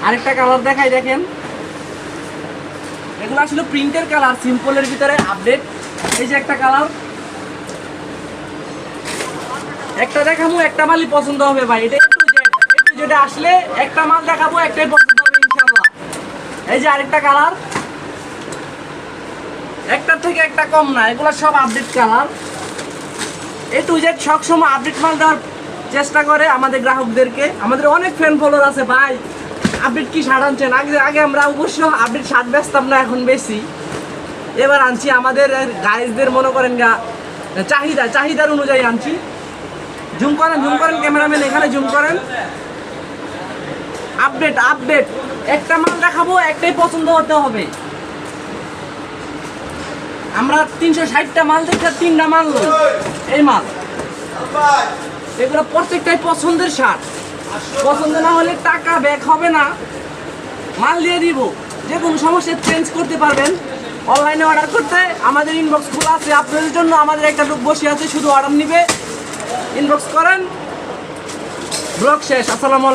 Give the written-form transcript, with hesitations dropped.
আরেকটা কালার দেখাই, দেখেন এগুলো আসলে প্রিন্টের কালার, সিম্পলের ভিতরে আপডেট। এই যে একটা কালার, একটা দেখাবো, একটা মালই পছন্দ হবে ভাই। এটা একটু যেটা আসলে একটা মাল দেখাবো, একটাই পছন্দ হবে ইনশাআল্লাহ। এই যে আরেকটা কালার, একটার থেকে একটা কম না, এগুলো সব update colour. A to Z সবসময় আপডেট মাল দেওয়ার চেষ্টা করে আমাদের গ্রাহকদেরকে। আমাদের অনেক ফ্যান ফলোয়ার আছে ভাই, আপডেট কি শার্ট আনছেন? আগে আমরা অবশ্য আপডেট শার্ট বেচতাম না, এখন বেশি। এবার আনছি আমাদের গাইজদের মনে করেন চাহিদার অনুযায়ী আনছি। জুম করেন ক্যামেরাম্যান, এখানে জুম করেন। আপডেট একটা মাল দেখাবো, একটাই পছন্দ হতে হবে। আমরা 360টা মাল দেখে 3টা মাল লই। এই মাল এগুলো প্রত্যেকটাই পছন্দের শার্ট, পছন্দ না হলে টাকা ব্যাক হবে না, মাল দিয়ে দিব। যে কোনো সমস্যা চেঞ্জ করতে পারবেন। অনলাইনে অর্ডার করতে আমাদের ইনবক্স খোলা আছে আপনাদের জন্য। আমাদের একটা লোক বসে আছে, শুধু অর্ডার নিবে, ইনবক্স করেন। ব্লগ শেষ। আসসালামু আলাইকুম।